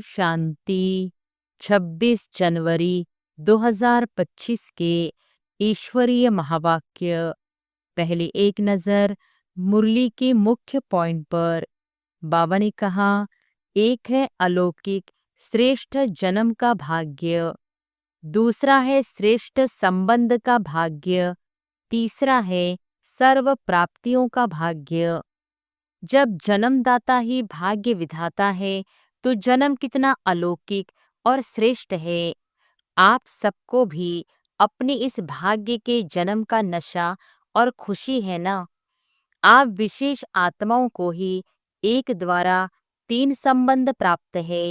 शांति। 26 जनवरी 2025 के ईश्वरीय महावाक्य। पहले एक नज़र मुरली के मुख्य पॉइंट पर। बाबा ने कहा, एक है अलौकिक श्रेष्ठ जन्म का भाग्य, दूसरा है श्रेष्ठ संबंध का भाग्य, तीसरा है सर्व प्राप्तियों का भाग्य। जब जन्मदाता ही भाग्य विधाता है तो जन्म कितना अलौकिक और श्रेष्ठ है। आप सबको भी अपने इस भाग्य के जन्म का नशा और खुशी है ना। आप विशेष आत्माओं को ही एक द्वारा 3 संबंध प्राप्त है।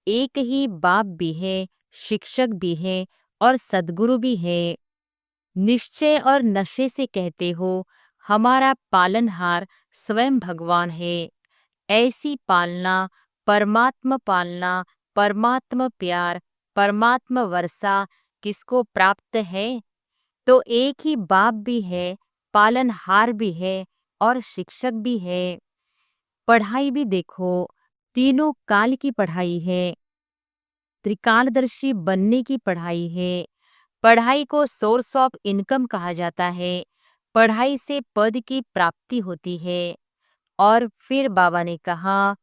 एक ही बाप भी है, शिक्षक भी है और सद्गुरु भी है। निश्चय और नशे से कहते हो, हमारा पालनहार स्वयं भगवान है। ऐसी पालना, परमात्मा पालना, परमात्मा प्यार, परमात्मा वर्षा किसको प्राप्त है? तो एक ही बाप भी है, पालनहार भी है और शिक्षक भी है। पढ़ाई भी देखो, तीनों काल की पढ़ाई है। त्रिकालदर्शी बनने की पढ़ाई है। पढ़ाई को सोर्स ऑफ इनकम कहा जाता है। पढ़ाई से पद की प्राप्ति होती है। और फिर बाबा ने कहा,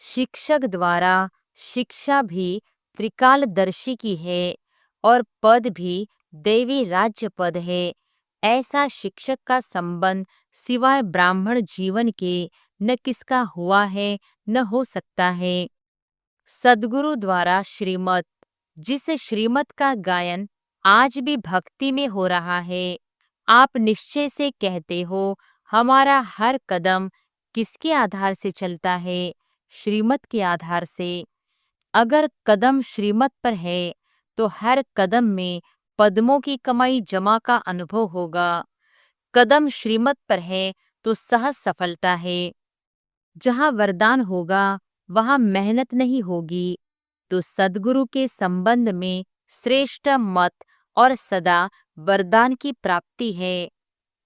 शिक्षक द्वारा शिक्षा भी त्रिकालदर्शी की है और पद भी देवी राज्य पद है। ऐसा शिक्षक का संबंध सिवाय ब्राह्मण जीवन के न किसका हुआ है न हो सकता है। सद्गुरु द्वारा श्रीमत, जिस श्रीमत का गायन आज भी भक्ति में हो रहा है। आप निश्चय से कहते हो, हमारा हर कदम किसके आधार से चलता है? श्रीमत के आधार से। अगर कदम श्रीमत पर है तो हर कदम में पद्मों की कमाई जमा का अनुभव होगा। कदम श्रीमत पर है तो सहज सफलता है। जहाँ वरदान होगा वहाँ मेहनत नहीं होगी। तो सद्गुरु के संबंध में श्रेष्ठ मत और सदा वरदान की प्राप्ति है।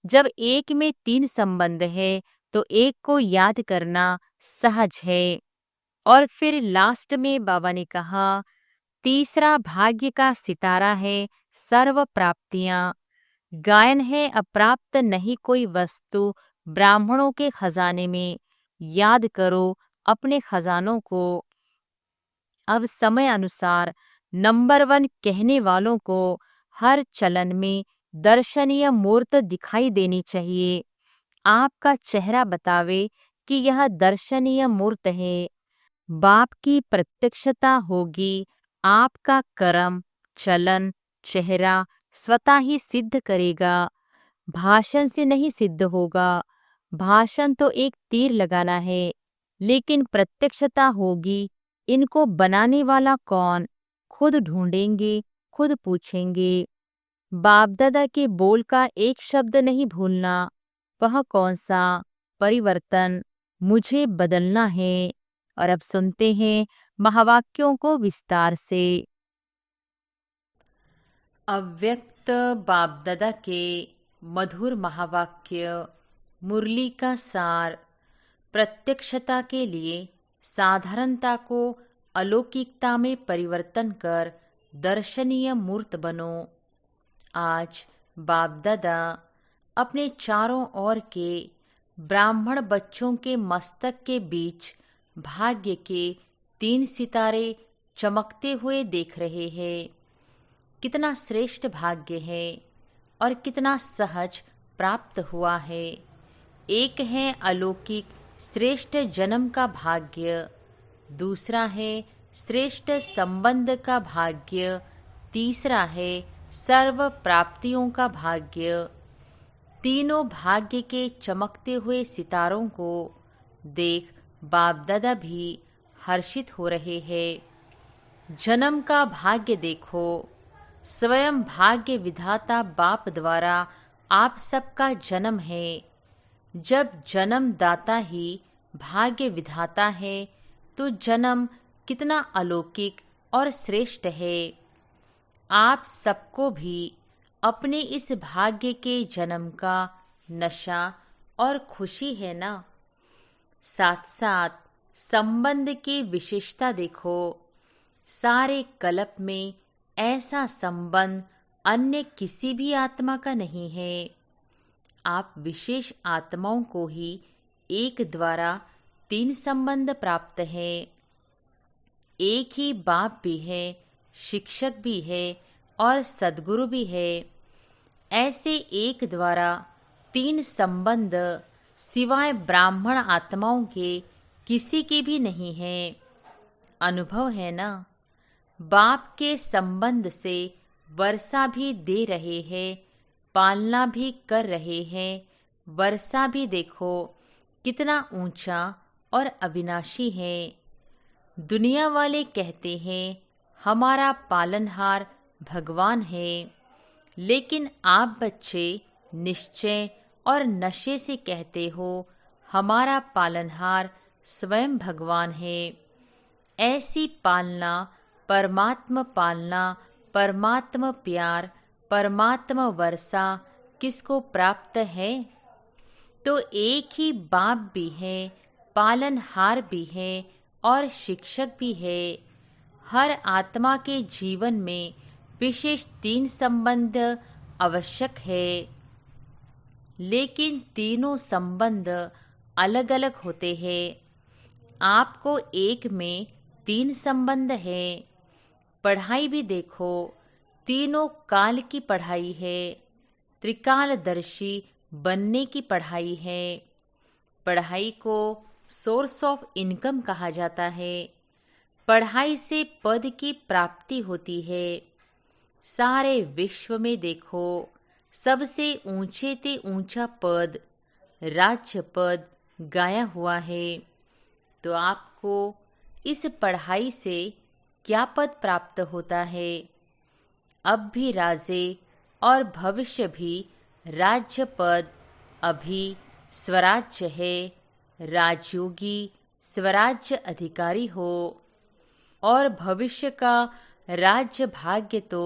जब एक में 3 संबंध है तो एक को याद करना सहज है। और फिर लास्ट में बाबा ने कहा, तीसरा भाग्य का सितारा है सर्व प्राप्तियां। गायन है अप्राप्त नहीं कोई वस्तु ब्राह्मणों के खजाने में। याद करो अपने खजानों को। अब समय अनुसार नंबर 1 कहने वालों को हर चलन में दर्शनीय मूर्त दिखाई देनी चाहिए। आपका चेहरा बतावे कि यह दर्शनीय मूर्त है। बाप की प्रत्यक्षता होगी। आपका कर्म, चलन, चेहरा स्वतः ही सिद्ध करेगा। भाषण से नहीं सिद्ध होगा। भाषण तो एक तीर लगाना है, लेकिन प्रत्यक्षता होगी। इनको बनाने वाला कौन? खुद ढूंढेंगे, खुद पूछेंगे। बाप दादा के बोल का एक शब्द नहीं भूलना। वह कौन सा? परिवर्तन, मुझे बदलना है। और अब सुनते हैं महावाक्यों को विस्तार से। अव्यक्त बाप दादा के मधुर महावाक्य। मुरली का सार। प्रत्यक्षता के लिए साधारणता को अलौकिकता में परिवर्तन कर दर्शनीय मूर्त बनो। आज बाप दादा अपने चारों ओर के ब्राह्मण बच्चों के मस्तक के बीच भाग्य के 3 सितारे चमकते हुए देख रहे हैं। कितना श्रेष्ठ भाग्य है और कितना सहज प्राप्त हुआ है। एक है अलौकिक श्रेष्ठ जन्म का भाग्य, दूसरा है श्रेष्ठ संबंध का भाग्य, तीसरा है सर्व प्राप्तियों का भाग्य। तीनों भाग्य के चमकते हुए सितारों को देख बाप दादा भी हर्षित हो रहे हैं। जन्म का भाग्य देखो। स्वयं भाग्य विधाता बाप द्वारा आप सबका जन्म है। जब जन्मदाता ही भाग्य विधाता है तो जन्म कितना अलौकिक और श्रेष्ठ है। आप सबको भी अपने इस भाग्य के जन्म का नशा और खुशी है ना। साथ साथ संबंध की विशेषता देखो। सारे कल्प में ऐसा संबंध अन्य किसी भी आत्मा का नहीं है। आप विशेष आत्माओं को ही एक द्वारा 3 संबंध प्राप्त है। एक ही बाप भी है, शिक्षक भी है और सद्गुरु भी है। ऐसे एक द्वारा 3 संबंध सिवाय ब्राह्मण आत्माओं के किसी के भी नहीं है। अनुभव है ना। बाप के संबंध से वर्षा भी दे रहे हैं, पालना भी कर रहे हैं। वर्षा भी देखो कितना ऊंचा और अविनाशी है। दुनिया वाले कहते हैं हमारा पालनहार भगवान है, लेकिन आप बच्चे निश्चय और नशे से कहते हो हमारा पालनहार स्वयं भगवान है। ऐसी पालना, परमात्मा पालना, परमात्मा प्यार, परमात्मा वर्षा किसको प्राप्त है? तो एक ही बाप भी है, पालनहार भी है और शिक्षक भी है। हर आत्मा के जीवन में विशेष 3 संबंध आवश्यक है, लेकिन तीनों संबंध अलग अलग होते हैं। आपको एक में 3 संबंध है। पढ़ाई भी देखो, तीनों काल की पढ़ाई है। त्रिकालदर्शी बनने की पढ़ाई है। पढ़ाई को सोर्स ऑफ इनकम कहा जाता है। पढ़ाई से पद की प्राप्ति होती है। सारे विश्व में देखो, सबसे ऊंचे ते ऊंचा पद राज्य पद गाया हुआ है। तो आपको इस पढ़ाई से क्या पद प्राप्त होता है? अब भी राजे और भविष्य भी राज्य पद अभी स्वराज्य है। राजयोगी स्वराज्य अधिकारी हो और भविष्य का राज्य भाग्य तो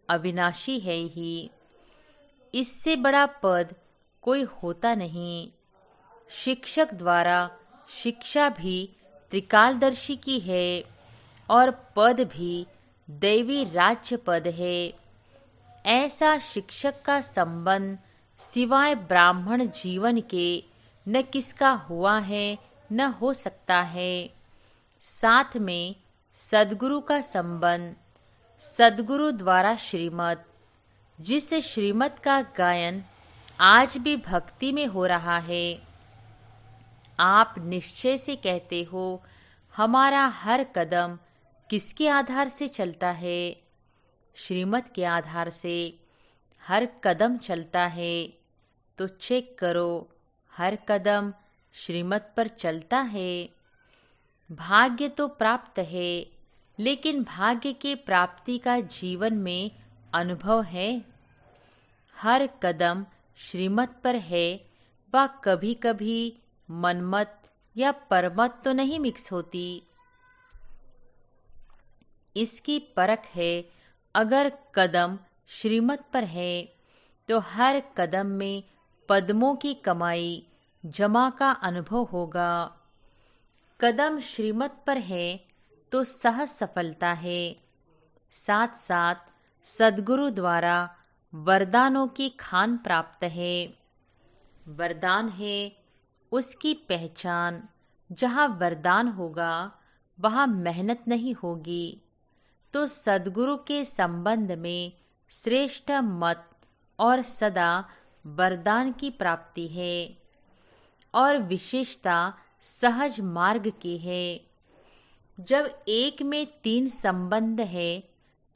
अविनाशी है ही। इससे बड़ा पद कोई होता नहीं। शिक्षक द्वारा शिक्षा भी त्रिकालदर्शी की है और पद भी दैवी राज्य पद है। ऐसा शिक्षक का संबंध सिवाय ब्राह्मण जीवन के न किसका हुआ है न हो सकता है। साथ में सद्गुरु का संबंध, सद्गुरु द्वारा श्रीमत, जिस श्रीमत का गायन आज भी भक्ति में हो रहा है। आप निश्चय से कहते हो हमारा हर कदम किसके आधार से चलता है? श्रीमत के आधार से हर कदम चलता है। तो चेक करो, हर कदम श्रीमत पर चलता है। भाग्य तो प्राप्त है, लेकिन भाग्य के प्राप्ति का जीवन में अनुभव है। हर कदम श्रीमत पर है, व कभी कभी मनमत या परमत तो नहीं मिक्स होती। इसकी परख है। अगर कदम श्रीमत पर है तो हर कदम में पद्मों की कमाई जमा का अनुभव होगा। कदम श्रीमत पर है तो सहज सफलता है। साथ साथ सद्गुरु द्वारा वरदानों की खान प्राप्त है। वरदान है उसकी पहचान। जहाँ वरदान होगा वहाँ मेहनत नहीं होगी। तो सद्गुरु के संबंध में श्रेष्ठ मत और सदा वरदान की प्राप्ति है और विशेषता सहज मार्ग की है। जब एक में 3 संबंध है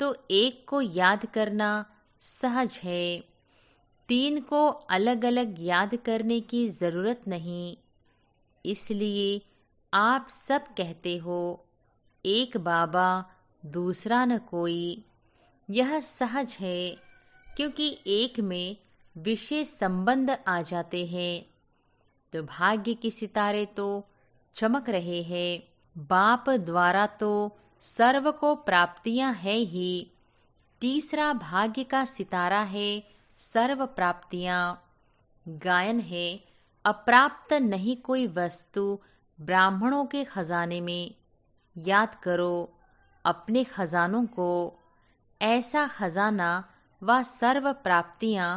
तो एक को याद करना सहज है। 3 को अलग अलग याद करने की जरूरत नहीं। इसलिए आप सब कहते हो एक बाबा दूसरा न कोई। यह सहज है, क्योंकि एक में विशेष संबंध आ जाते हैं। तो भाग्य के सितारे तो चमक रहे हैं। बाप द्वारा तो सर्व को प्राप्तियां है ही। तीसरा भाग्य का सितारा है सर्व प्राप्तियां। गायन है अप्राप्त नहीं कोई वस्तु ब्राह्मणों के खजाने में। याद करो अपने खजानों को। ऐसा खजाना व सर्व प्राप्तियां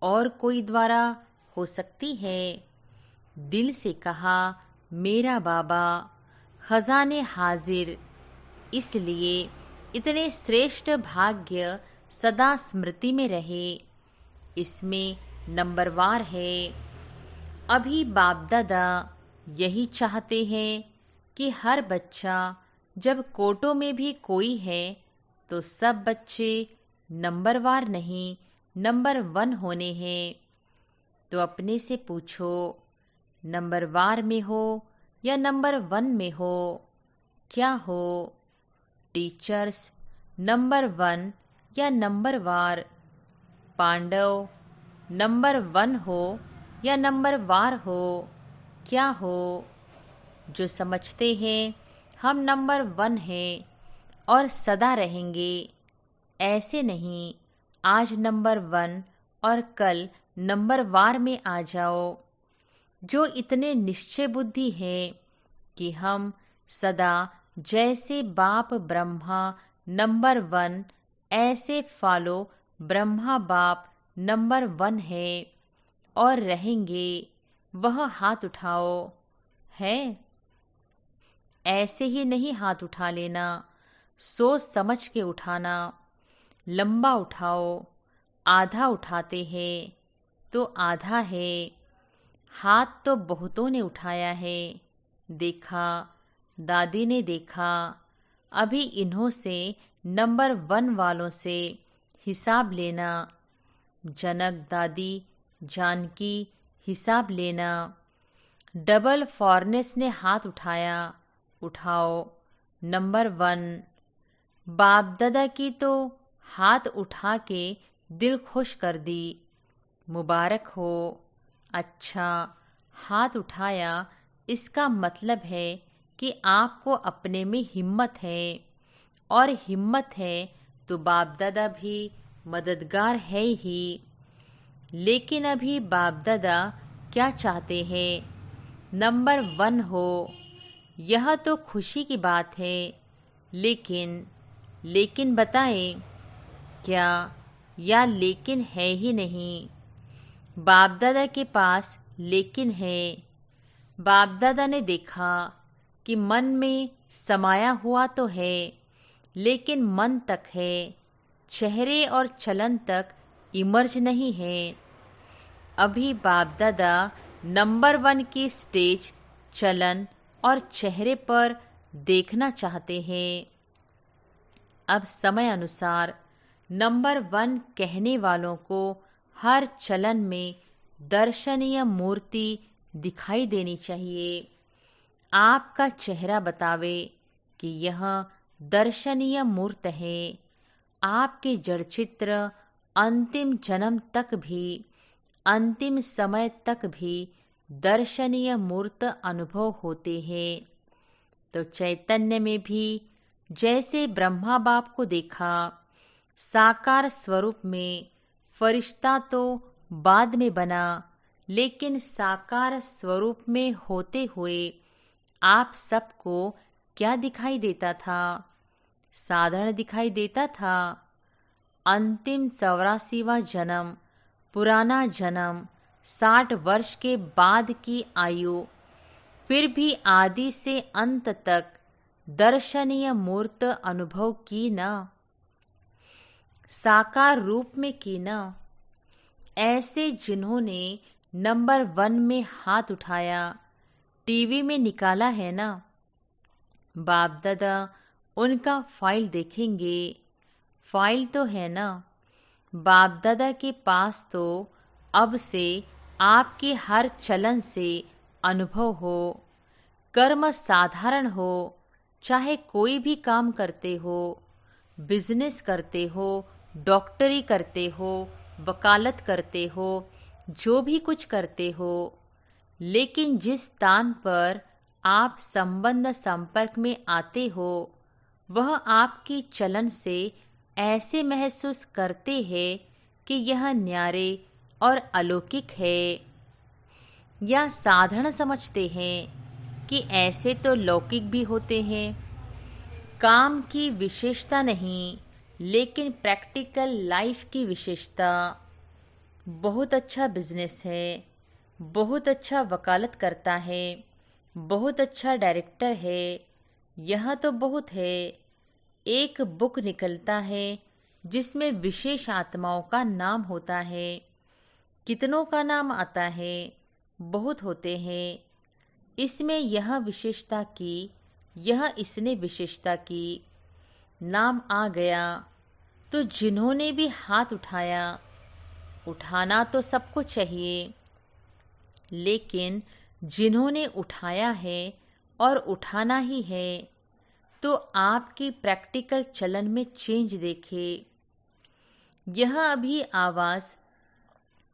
और कोई द्वारा हो सकती है। दिल से कहा, मेरा बाबा खजाने हाजिर। इसलिए इतने श्रेष्ठ भाग्य सदा स्मृति में रहे। इसमें नंबरवार है। अभी बाप दादा यही चाहते हैं कि हर बच्चा, जब कोटों में भी कोई है तो सब बच्चे नंबरवार नहीं नंबर 1 होने हैं। तो अपने से पूछो, नंबरवार में हो या नंबर 1 में हो, क्या हो? टीचर्स नंबर 1 या नंबरवार? पांडव नंबर 1 हो या नंबरवार हो, क्या हो? जो समझते हैं हम नंबर 1 हैं और सदा रहेंगे। ऐसे नहीं आज नंबर 1 और कल नंबरवार में आ जाओ। जो इतने निश्चय बुद्धि है कि हम सदा जैसे बाप ब्रह्मा नंबर 1 ऐसे फॉलो ब्रह्मा बाप नंबर 1 है और रहेंगे, वह हाथ उठाओ। है ऐसे ही नहीं हाथ उठा लेना, सोच समझ के उठाना। लंबा उठाओ। आधा उठाते हैं तो आधा है। हाथ तो बहुतों ने उठाया है। देखा, दादी ने देखा। अभी इन्हों से नंबर 1 वालों से हिसाब लेना। जनक, दादी, जानकी हिसाब लेना। डबल फॉरनेस ने हाथ उठाया। उठाओ नंबर 1। बाप दादा की तो हाथ उठा के दिल खुश कर दी। मुबारक हो। अच्छा, हाथ उठाया इसका मतलब है कि आपको अपने में हिम्मत है, और हिम्मत है तो बाप दादा भी मददगार है ही। लेकिन अभी बाप दादा क्या चाहते हैं? नंबर 1 हो। यह तो खुशी की बात है। लेकिन बताएं क्या, या लेकिन है ही नहीं? बाप दादा के पास लेकिन है। बाप दादा ने देखा कि मन में समाया हुआ तो है, लेकिन मन तक है, चेहरे और चलन तक इमर्ज नहीं है। अभी बाप दादा नंबर 1 की स्टेज, चलन और चेहरे पर देखना चाहते हैं। अब समय अनुसार नंबर 1 कहने वालों को हर चलन में दर्शनीय मूर्ति दिखाई देनी चाहिए। आपका चेहरा बतावे कि यह दर्शनीय मूर्त है। आपके जड़ चित्र अंतिम जन्म तक भी, अंतिम समय तक भी दर्शनीय मूर्त अनुभव होते हैं। तो चैतन्य में भी जैसे ब्रह्मा बाप को देखा साकार स्वरूप में, फरिश्ता तो बाद में बना, लेकिन साकार स्वरूप में होते हुए आप सबको क्या दिखाई देता था? साधारण दिखाई देता था। अंतिम 84वां जन्म, पुराना जन्म, 60 वर्ष के बाद की आयु, फिर भी आदि से अंत तक दर्शनीय मूर्त अनुभव की ना? साकार रूप में की ना? ऐसे जिन्होंने नंबर 1 में हाथ उठाया, टीवी में निकाला है ना? बाप दादा उनका फाइल देखेंगे। फाइल तो है ना? बाप दादा के पास तो अब से आपके हर चलन से अनुभव हो। कर्म साधारण हो, चाहे कोई भी काम करते हो, बिजनेस करते हो, डॉक्टरी करते हो, वकालत करते हो, जो भी कुछ करते हो, लेकिन जिस स्थान पर आप संबंध संपर्क में आते हो, वह आपकी चलन से ऐसे महसूस करते हैं कि यह न्यारे और अलौकिक है, या साधारण समझते हैं। कि ऐसे तो लौकिक भी होते हैं। काम की विशेषता नहीं, लेकिन प्रैक्टिकल लाइफ की विशेषता। बहुत अच्छा बिजनेस है, बहुत अच्छा वकालत करता है, बहुत अच्छा डायरेक्टर है, यह तो बहुत है। एक बुक निकलता है जिसमें विशेष आत्माओं का नाम होता है। कितनों का नाम आता है? बहुत होते हैं। इसमें यह विशेषता की, यह इसने विशेषता की। नाम आ गया तो जिन्होंने भी हाथ उठाया, उठाना तो सबको चाहिए, लेकिन जिन्होंने उठाया है और उठाना ही है, तो आपकी प्रैक्टिकल चलन में चेंज देखे। यह अभी आवाज़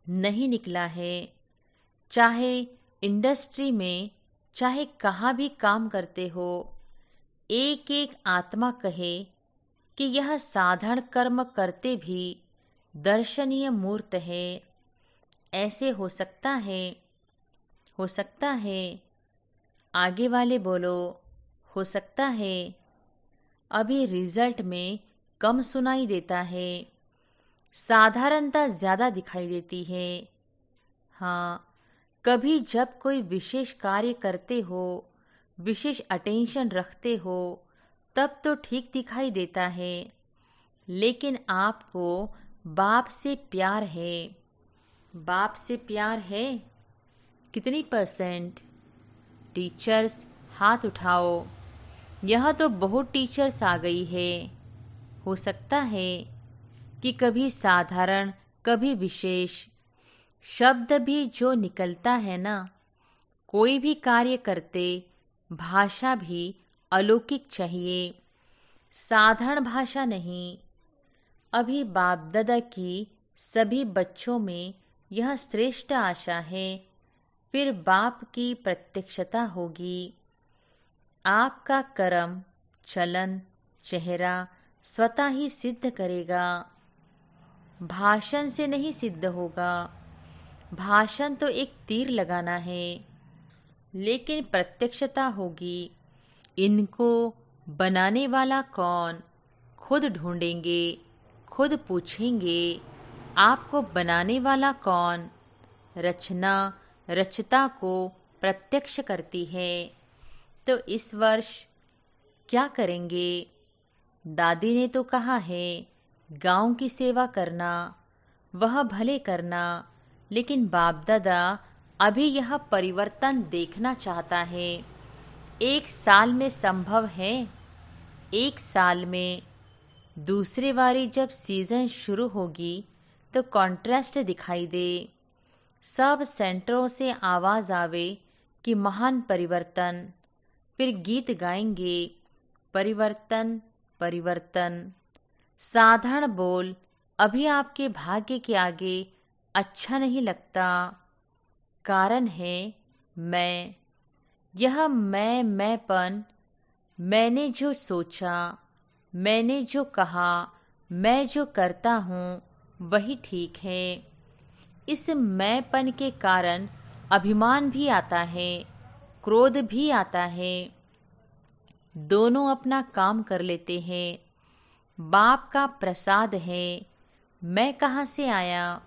नहीं निकला है। चाहे इंडस्ट्री में, चाहे कहाँ भी काम करते हो, एक एक आत्मा कहे कि यह साधारण कर्म करते भी दर्शनीय मूर्त है। ऐसे हो सकता है, हो सकता है। आगे वाले बोलो, हो सकता है। अभी रिजल्ट में कम सुनाई देता है, साधारणता ज़्यादा दिखाई देती है। हाँ, कभी जब कोई विशेष कार्य करते हो, विशेष अटेंशन रखते हो, तब तो ठीक दिखाई देता है। लेकिन आपको बाप से प्यार है। बाप से प्यार है? कितनी %? टीचर्स हाथ उठाओ। यह तो बहुत टीचर्स आ गई है। हो सकता है कि कभी साधारण, कभी विशेष। शब्द भी जो निकलता है ना, कोई भी कार्य करते, भाषा भी अलौकिक चाहिए, साधारण भाषा नहीं। अभी बाप दादा की सभी बच्चों में यह श्रेष्ठ आशा है, फिर बाप की प्रत्यक्षता होगी। आपका कर्म, चलन, चेहरा स्वतः ही सिद्ध करेगा। भाषण से नहीं सिद्ध होगा। भाषण तो एक तीर लगाना है, लेकिन प्रत्यक्षता होगी। इनको बनाने वाला कौन? खुद ढूंढेंगे, खुद पूछेंगे, आपको बनाने वाला कौन? रचना रचता को प्रत्यक्ष करती है। तो इस वर्ष क्या करेंगे? दादी ने तो कहा है गांव की सेवा करना, वह भले करना, लेकिन बाप दादा अभी यह परिवर्तन देखना चाहता है। 1 साल में संभव है? 1 साल में? दूसरी बारी जब सीजन शुरू होगी तो कॉन्ट्रास्ट दिखाई दे, सब सेंटरों से आवाज आवे कि महान परिवर्तन। फिर गीत गाएंगे, परिवर्तन परिवर्तन। साधारण बोल अभी आपके भाग्य के आगे अच्छा नहीं लगता। कारण है मैं। यह मैंपन, मैंने जो सोचा, मैंने जो कहा, मैं जो करता हूँ वही ठीक है। इस मैंपन के कारण अभिमान भी आता है, क्रोध भी आता है। दोनों अपना काम कर लेते हैं। बाप का प्रसाद है। मैं कहाँ से आया?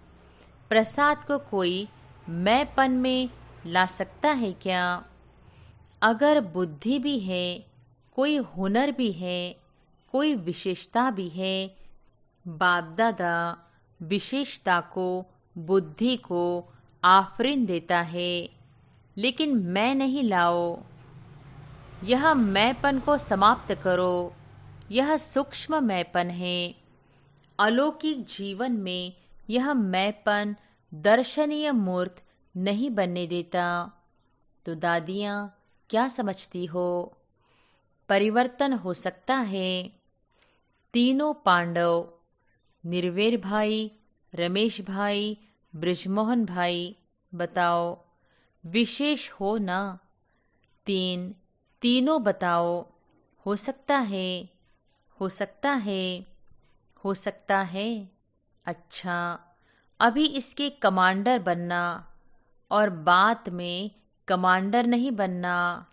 प्रसाद को कोई मैंपन में ला सकता है क्या? अगर बुद्धि भी है, कोई हुनर भी है, कोई विशेषता भी है, बाप दादा विशेषता को, बुद्धि को आफरीन देता है, लेकिन मैं नहीं लाओ। यह मैंपन को समाप्त करो। यह सूक्ष्म मैंपन है। अलौकिक जीवन में यह मैंपन दर्शनीय मूर्त नहीं बनने देता। तो दादियाँ क्या समझती हो? परिवर्तन हो सकता है। तीनों पांडव, निर्वेर भाई, रमेश भाई, ब्रिजमोहन भाई, बताओ विशेष हो ना? तीनों बताओ। हो सकता है, हो सकता है, हो सकता है। अच्छा, अभी इसके कमांडर बनना और बाद में कमांडर नहीं बनना।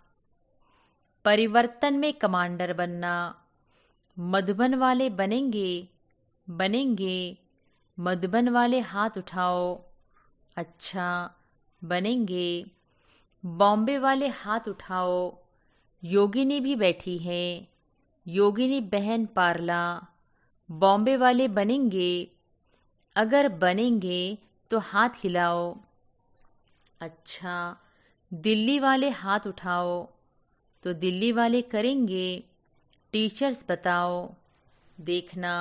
परिवर्तन में कमांडर बनना। मधुबन वाले बनेंगे, बनेंगे। मधुबन वाले हाथ उठाओ। अच्छा, बनेंगे। बॉम्बे वाले हाथ उठाओ। योगिनी भी बैठी है। योगिनी बहन पारला। बॉम्बे वाले बनेंगे। अगर बनेंगे तो हाथ हिलाओ। अच्छा, दिल्ली वाले हाथ उठाओ। तो दिल्ली वाले करेंगे। टीचर्स बताओ। देखना,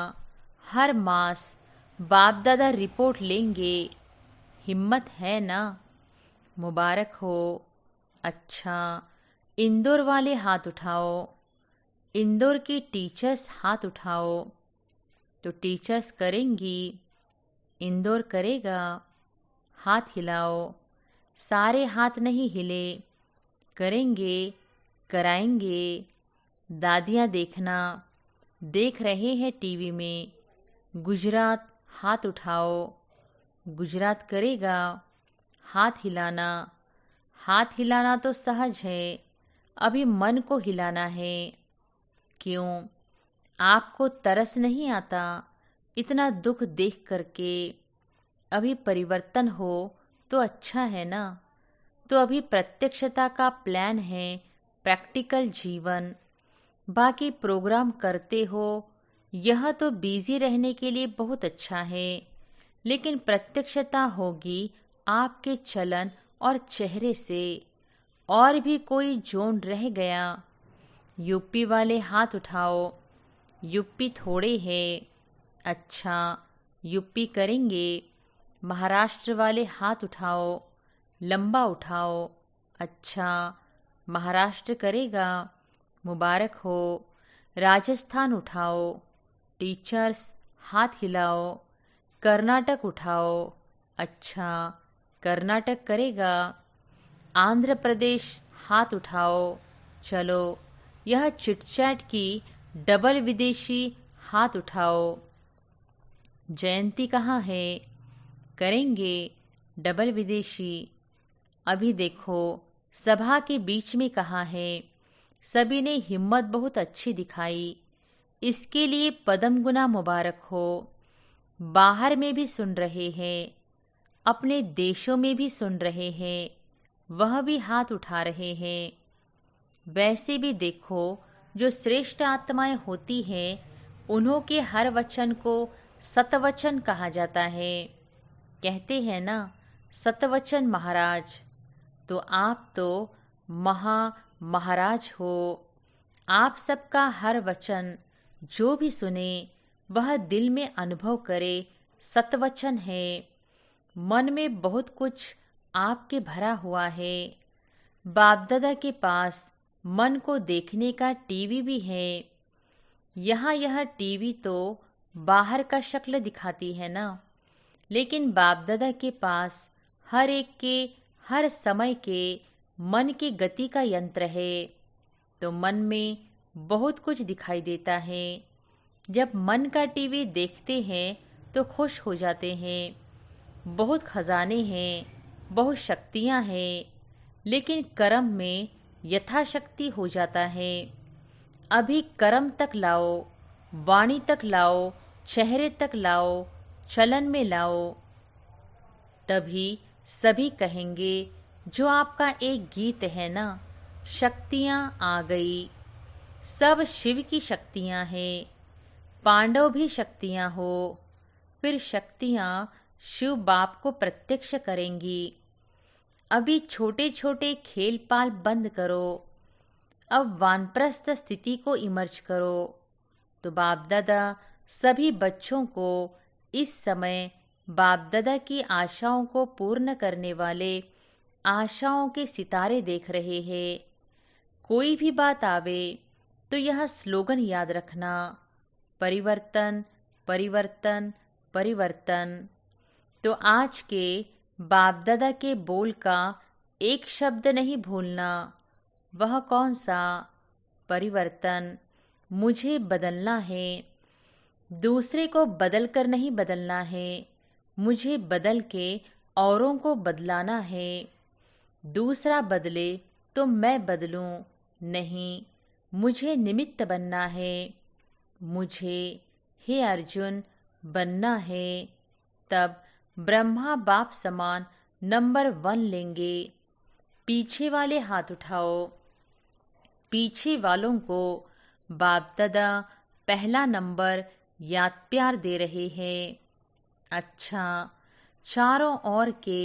हर मास बाप दादा रिपोर्ट लेंगे। हिम्मत है ना? मुबारक हो। अच्छा, इंदौर वाले हाथ उठाओ। इंदौर की टीचर्स हाथ उठाओ। तो टीचर्स करेंगी। इंदौर करेगा। हाथ हिलाओ। सारे हाथ नहीं हिले। करेंगे, कराएंगे। दादियाँ देखना, देख रहे हैं टीवी में। गुजरात हाथ उठाओ। गुजरात करेगा। हाथ हिलाना। हाथ हिलाना तो सहज है, अभी मन को हिलाना है। क्यों? आपको तरस नहीं आता इतना दुख देख करके? अभी परिवर्तन हो तो अच्छा है ना। तो अभी प्रत्यक्षता का प्लान है, प्रैक्टिकल जीवन। बाकी प्रोग्राम करते हो, यह तो बिजी रहने के लिए बहुत अच्छा है, लेकिन प्रत्यक्षता होगी आपके चलन और चेहरे से। और भी कोई जोन रह गया? यूपी वाले हाथ उठाओ। यूपी थोड़े है। अच्छा, यूपी करेंगे। महाराष्ट्र वाले हाथ उठाओ। लंबा उठाओ। अच्छा, महाराष्ट्र करेगा। मुबारक हो। राजस्थान उठाओ। टीचर्स हाथ हिलाओ। कर्नाटक उठाओ। अच्छा, कर्नाटक करेगा। आंध्र प्रदेश हाथ उठाओ। चलो, यह चिटचैट की डबल विदेशी हाथ उठाओ। जयंती कहाँ है? करेंगे डबल विदेशी। अभी देखो, सभा के बीच में कहाँ है? सभी ने हिम्मत बहुत अच्छी दिखाई, इसके लिए पदम गुना मुबारक हो। बाहर में भी सुन रहे हैं, अपने देशों में भी सुन रहे हैं, वह भी हाथ उठा रहे हैं। वैसे भी देखो, जो श्रेष्ठ आत्माएं होती हैं, उन्हों के हर वचन को सतवचन कहा जाता है। कहते हैं ना, सतवचन महाराज। तो आप तो महाराज हो। आप सबका हर वचन जो भी सुने, वह दिल में अनुभव करे, सतवचन है। मन में बहुत कुछ आपके भरा हुआ है। बाप दादा के पास मन को देखने का टीवी भी है। यहाँ यह टीवी तो बाहर का शक्ल दिखाती है ना, लेकिन बाप दादा के पास हर एक के हर समय के मन की गति का यंत्र है। तो मन में बहुत कुछ दिखाई देता है। जब मन का टीवी देखते हैं तो खुश हो जाते हैं। बहुत खजाने हैं, बहुत शक्तियाँ हैं, लेकिन कर्म में यथाशक्ति हो जाता है। अभी कर्म तक लाओ, वाणी तक लाओ, चेहरे तक लाओ, चलन में लाओ, तभी सभी कहेंगे जो आपका एक गीत है ना, शक्तियाँ आ गई। सब शिव की शक्तियाँ हैं, पांडव भी शक्तियाँ हो। फिर शक्तियाँ शिव बाप को प्रत्यक्ष करेंगी। अभी छोटे छोटे खेल पाल बंद करो, अब वानप्रस्थ स्थिति को इमर्ज करो। तो बाप दादा सभी बच्चों को इस समय बाप दादा की आशाओं को पूर्ण करने वाले आशाओं के सितारे देख रहे हैं। कोई भी बात आवे तो यह स्लोगन याद रखना, परिवर्तन परिवर्तन परिवर्तन। तो आज के बाप दादा के बोल का एक शब्द नहीं भूलना। वह कौन सा? परिवर्तन। मुझे बदलना है, दूसरे को बदल कर नहीं बदलना है, मुझे बदल के औरों को बदलाना है। दूसरा बदले तो मैं बदलूं नहीं, मुझे निमित्त बनना है, मुझे हे अर्जुन बनना है, तब ब्रह्मा बाप समान नंबर 1 लेंगे। पीछे वाले हाथ उठाओ। पीछे वालों को बाप दादा पहला नंबर याद प्यार दे रहे हैं। अच्छा, चारों ओर के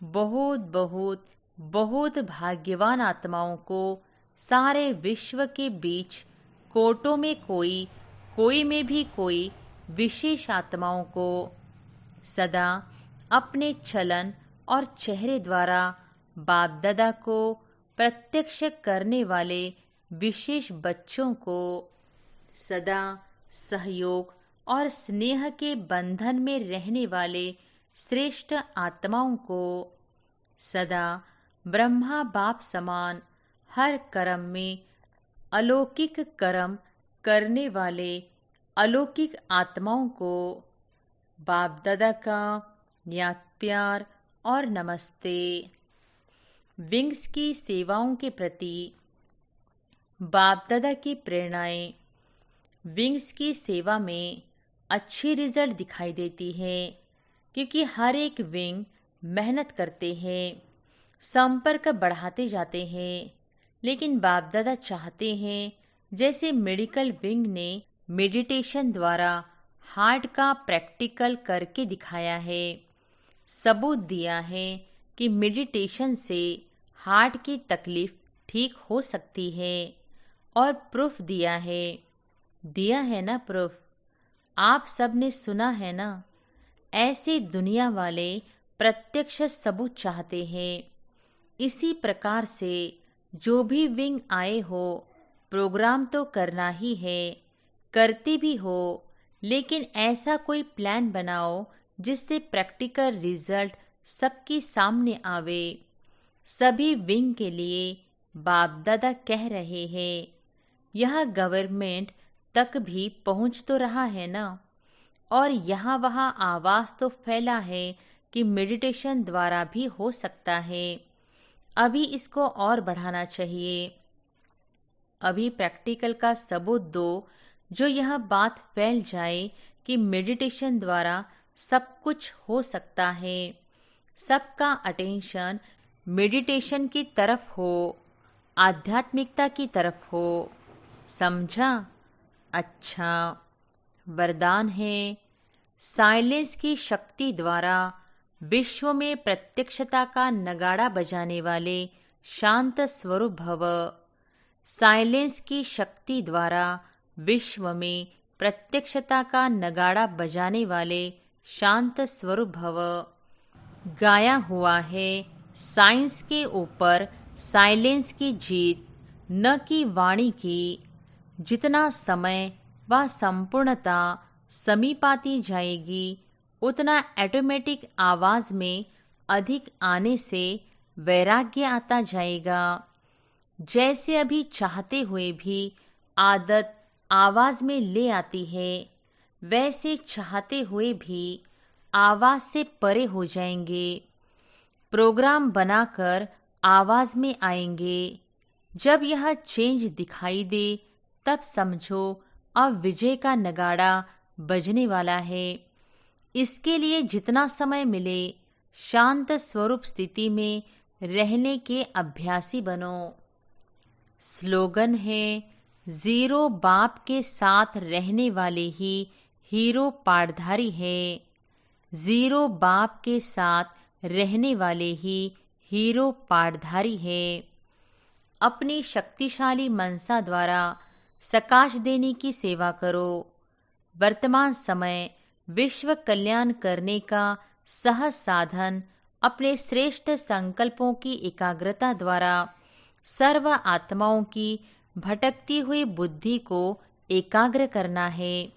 बहुत बहुत बहुत भाग्यवान आत्माओं को सारे विश्व के बीच कोटों में कोई में भी कोई विशेष आत्माओं को सदा अपने चलन और चेहरे द्वारा बाप दादा को प्रत्यक्ष करने वाले विशेष बच्चों को सदा सहयोग और स्नेह के बंधन में रहने वाले श्रेष्ठ आत्माओं को सदा ब्रह्मा बाप समान हर कर्म में अलौकिक कर्म करने वाले अलौकिक आत्माओं को बाप दादा का याद प्यार और नमस्ते। विंग्स की सेवाओं के प्रति बाप दादा की प्रेरणाएं। विंग्स की सेवा में अच्छी रिजल्ट दिखाई देती है क्योंकि हर एक विंग मेहनत करते हैं, संपर्क बढ़ाते जाते हैं, लेकिन बाप दादा चाहते हैं जैसे मेडिकल विंग ने मेडिटेशन द्वारा हार्ट का प्रैक्टिकल करके दिखाया है, सबूत दिया है कि मेडिटेशन से हार्ट की तकलीफ ठीक हो सकती है, और प्रूफ दिया है ना प्रूफ। आप सब ने सुना है ना। ऐसे दुनिया वाले प्रत्यक्ष सबूत चाहते हैं। इसी प्रकार से जो भी विंग आए हो, प्रोग्राम तो करना ही है, करते भी हो, लेकिन ऐसा कोई प्लान बनाओ जिससे प्रैक्टिकल रिजल्ट सबके सामने आवे। सभी विंग के लिए बाप दादा कह रहे हैं, यह गवर्नमेंट तक भी पहुंच तो रहा है ना, और यहाँ वहाँ आवाज़ तो फैला है कि मेडिटेशन द्वारा भी हो सकता है। अभी इसको और बढ़ाना चाहिए। अभी प्रैक्टिकल का सबूत दो जो यह बात फैल जाए कि मेडिटेशन द्वारा सब कुछ हो सकता है। सबका अटेंशन मेडिटेशन की तरफ हो, आध्यात्मिकता की तरफ हो। समझा? अच्छा, वरदान है साइलेंस की शक्ति द्वारा विश्व में प्रत्यक्षता का नगाड़ा बजाने वाले शांत स्वरूप भव। साइलेंस की शक्ति द्वारा विश्व में प्रत्यक्षता का नगाड़ा बजाने वाले शांत स्वरूप भव। गाया हुआ है साइंस के ऊपर साइलेंस की जीत, न कि वाणी की। जितना समय व संपूर्णता समीप आती जाएगी, उतना ऑटोमेटिक आवाज़ में अधिक आने से वैराग्य आता जाएगा। जैसे अभी चाहते हुए भी आदत आवाज़ में ले आती है, वैसे चाहते हुए भी आवाज़ से परे हो जाएंगे। प्रोग्राम बनाकर आवाज़ में आएंगे। जब यह चेंज दिखाई दे तब समझो अब विजय का नगाड़ा बजने वाला है। इसके लिए जितना समय मिले शांत स्वरूप स्थिति में रहने के अभ्यासी बनो। स्लोगन है, जीरो बाप के साथ रहने वाले ही हीरो पाठधारी है। जीरो बाप के साथ रहने वाले ही हीरो पाठधारी है। अपनी शक्तिशाली मनसा द्वारा सकाश देने की सेवा करो। वर्तमान समय विश्व कल्याण करने का सहज साधन अपने श्रेष्ठ संकल्पों की एकाग्रता द्वारा सर्व आत्माओं की भटकती हुई बुद्धि को एकाग्र करना है।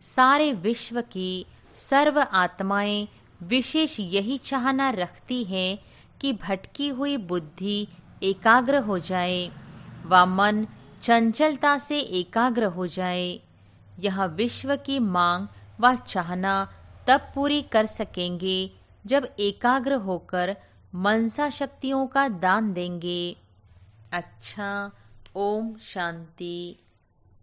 सारे विश्व की सर्व आत्माएं विशेष यही चाहना रखती है कि भटकी हुई बुद्धि एकाग्र हो जाए व मन चंचलता से एकाग्र हो जाए। यह विश्व की मांग व चाहना तब पूरी कर सकेंगे जब एकाग्र होकर मनसा शक्तियों का दान देंगे। अच्छा, ओम शांति।